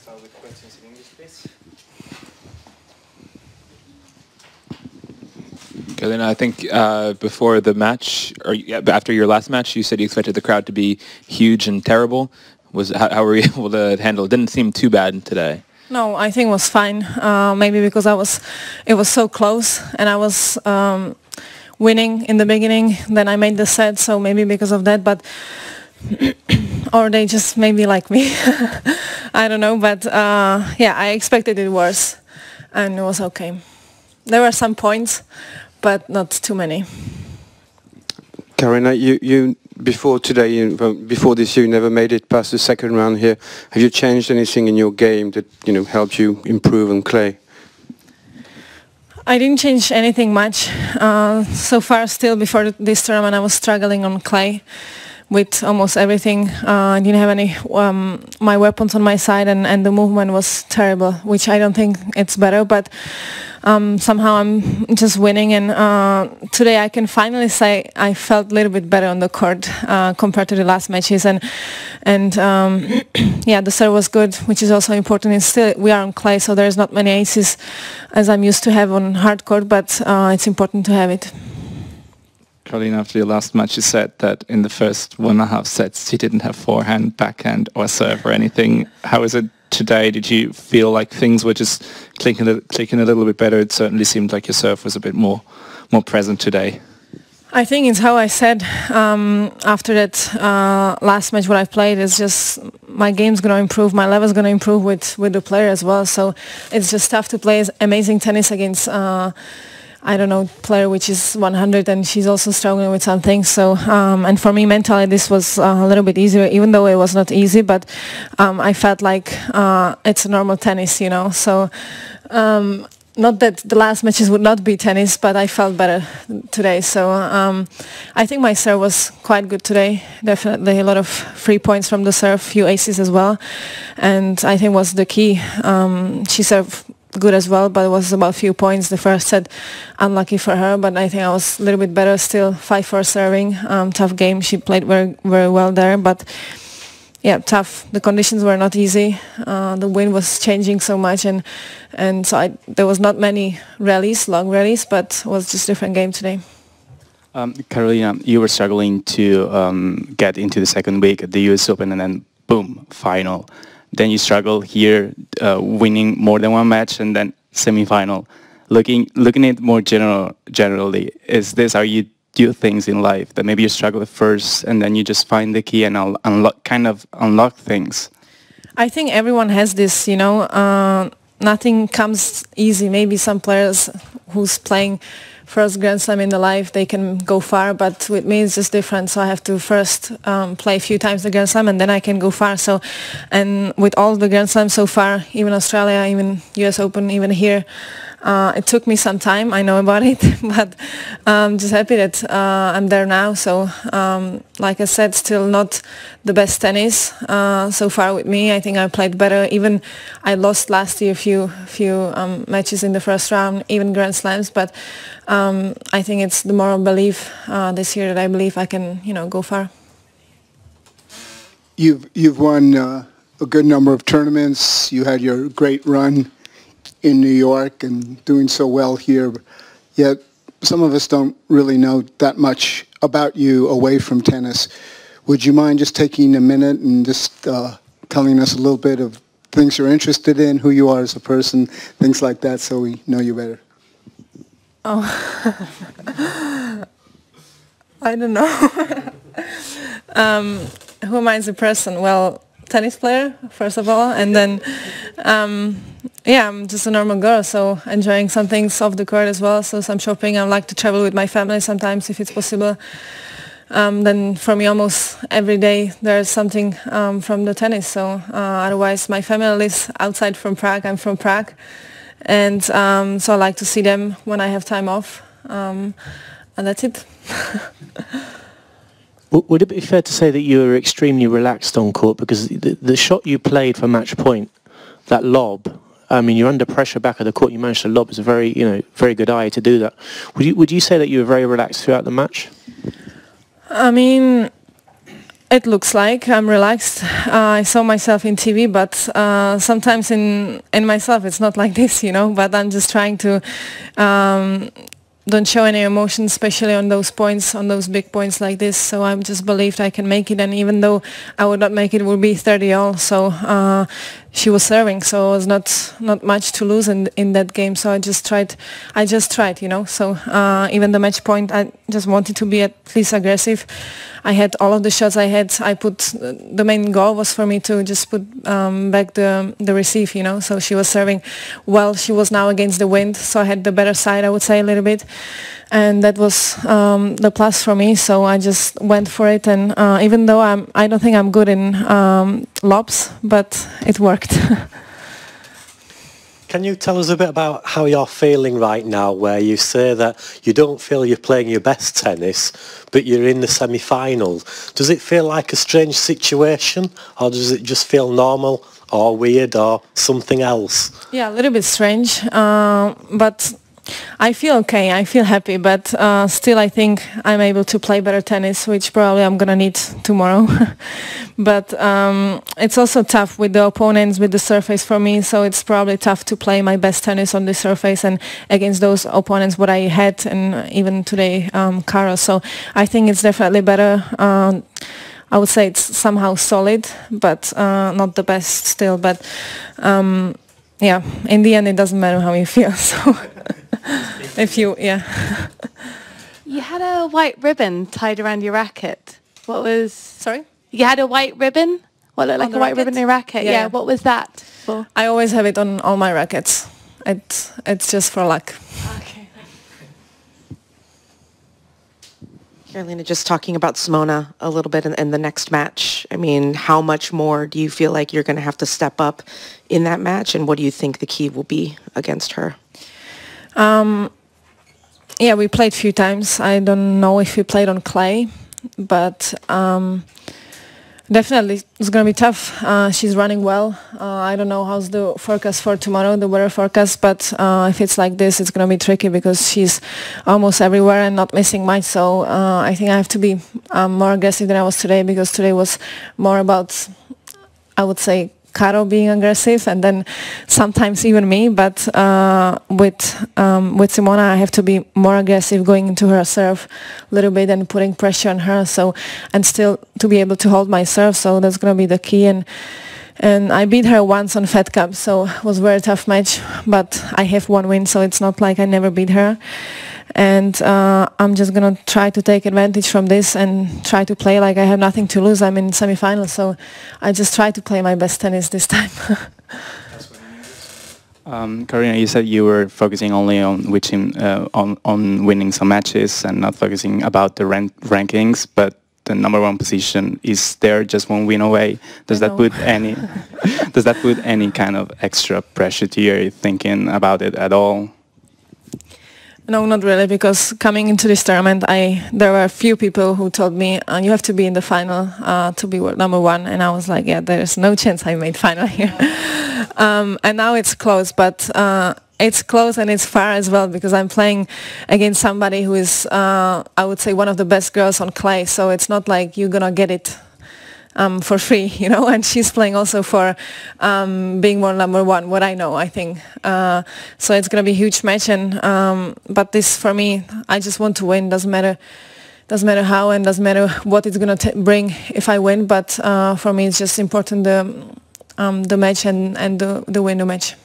start with questions in English, please. Karolina, I think before the match, or after your last match, you said you expected the crowd to be huge and terrible. How were you able to handle it? Didn't seem too bad today. No, I think it was fine. Maybe because it was so close, and I was winning in the beginning. Then I made the set, so maybe because of that. But or they just maybe like me. I don't know, but yeah, I expected it worse, and it was okay. There were some points, but not too many. Karolina, you before today, before this, you never made it past the second round here. Have you changed anything in your game that helped you improve on clay? I didn't change anything much. So far, still before this tournament, I was struggling on clay with almost everything. I didn't have any my weapons on my side, and the movement was terrible, which I don't think it's better, but somehow I'm just winning, and today I can finally say I felt a little bit better on the court compared to the last matches, and yeah, the serve was good, which is also important. And still we are on clay, so there's not many aces as I'm used to have on hard court, but it's important to have it. Karolina, after your last match, you said that in the first 1.5 sets you didn't have forehand, backhand or serve or anything. How is it today? Did you feel like things were just clicking a little bit better? It certainly seemed like your serve was a bit more present today. I think it's how I said after that last match what I've played is just my game's going to improve, my level's going to improve with the player as well. So it's just tough to play amazing tennis against I don't know, player which is 100 and she's also struggling with some things. So, and for me mentally this was a little bit easier, even though it was not easy, but I felt like it's a normal tennis, So, not that the last matches would not be tennis, but I felt better today. So, I think my serve was quite good today. Definitely a lot of free points from the serve, few aces as well. And I think was the key. She served good as well, but it was about a few points. The first set, unlucky for her, but I think I was a little bit better still. 5-4 serving, tough game. She played very, very well there, but yeah, tough. The conditions were not easy. The wind was changing so much, and so there was not many rallies, long rallies, but it was just a different game today. Karolina, you were struggling to get into the second week at the US Open, and then boom, final. Then you struggle here, winning more than one match, and then semi-final. Looking at it more generally, is this how you do things in life? That maybe you struggle at first, and then you just find the key and unlock things. I think everyone has this, nothing comes easy. Maybe some players who's playing first Grand Slam in their life, they can go far, but with me it's just different. So I have to first play a few times the Grand Slam, and then I can go far. So, and with all the Grand Slams so far, even Australia, even US Open, even here, it took me some time, I know about it, but I'm just happy that I'm there now. So, like I said, still not the best tennis so far with me. I think I played better. Even I lost last year a few matches in the first round, even Grand Slams, but I think it's the moral belief this year that I believe I can, go far. You've won a good number of tournaments. You had your great run in New York and doing so well here, yet some of us don't really know that much about you away from tennis. Would you mind just taking a minute and just telling us a little bit of things you're interested in, who you are as a person, things like that, so we know you better? Oh, I don't know. Who am I as a person? Well, tennis player, first of all, and then yeah, I'm just a normal girl, so enjoying some things off the court as well, so some shopping. I like to travel with my family sometimes if it's possible. Then for me almost every day there's something from the tennis, so otherwise my family lives outside from Prague. I'm from Prague, and so I like to see them when I have time off, and that's it. Would it be fair to say that you were extremely relaxed on court, because the shot you played for match point, that lob, I mean, you're under pressure back at the court, you managed to lob. It's a very, very good eye to do that. Would you say that you were very relaxed throughout the match? I mean, It looks like I'm relaxed. I saw myself in TV, but sometimes in myself it's not like this, you know. But I'm just trying to don't show any emotion, especially on those points, on those big points like this. So I'm just believed I can make it, and even though I would not make it, it would be 30-all. So she was serving, so it was not much to lose in that game. So I just tried, you know. So even the match point, I just wanted to be at least aggressive. I had all of the shots I had. I put the main goal was for me to just put back the receive, you know. So she was serving well. She was now against the wind, so I had the better side, I would say, a little bit, and that was the plus for me. So I just went for it, and even though I don't think I'm good in lobs, but it worked. Can you tell us a bit about how you're feeling right now, where you say that you don't feel you're playing your best tennis, but you're in the semi-finals? Does it feel like a strange situation, or does it just feel normal or weird or something else? Yeah, a little bit strange, but I feel okay. I feel happy, but still I think I'm able to play better tennis, which probably I'm going to need tomorrow. But it's also tough with the opponents, with the surface for me, so it's probably tough to play my best tennis on the surface and against those opponents what I had, and even today, Karol. So I think it's definitely better. I would say it's somehow solid, but not the best still. But yeah, in the end it doesn't matter how you feel. So if you, yeah. You had a white ribbon tied around your racket. What was... Sorry? You had a white ribbon? What looked like a white ribbon in your racket? Yeah. What was that for? I always have it on all my rackets. It's just for luck. Okay. Karolina, just talking about Simona a little bit in the next match. I mean, how much more do you feel like you're going to have to step up in that match, and what do you think the key will be against her? Yeah, we played a few times. I don't know if we played on clay, but definitely it's going to be tough. She's running well. I don't know how's the forecast for tomorrow, the weather forecast, but if it's like this, it's going to be tricky because she's almost everywhere and not missing much. So I think I have to be more aggressive than I was today, because today was more about, I would say, Karol being aggressive, and then sometimes even me. But with Simona, I have to be more aggressive, going into her serve a little bit and putting pressure on her. So, and still to be able to hold my serve. So that's going to be the key. And I beat her once on Fed Cup, so it was a very tough match. But I have one win, so it's not like I never beat her. And I'm just going to try to take advantage from this and try to play like I have nothing to lose. I'm in semi-finals, so I just try to play my best tennis this time. Karolina, you said you were focusing only on winning some matches and not focusing about the rankings, but the #1 position is there, just one win away. Does that put any kind of extra pressure to you? Are you thinking about it at all? No, not really, because coming into this tournament, there were a few people who told me, you have to be in the final to be world #1, and I was like, yeah, there's no chance I made final here. And now it's close, but it's close and it's far as well, because I'm playing against somebody who is, I would say, one of the best girls on clay, so it's not like you're going to get it for free, you know, and she's playing also for being world #1, what I know, I think. So it's going to be a huge match, and but this, for me, I just want to win. Doesn't matter how, and doesn't matter what it's going to bring if I win, but for me it's just important the match and the win the match.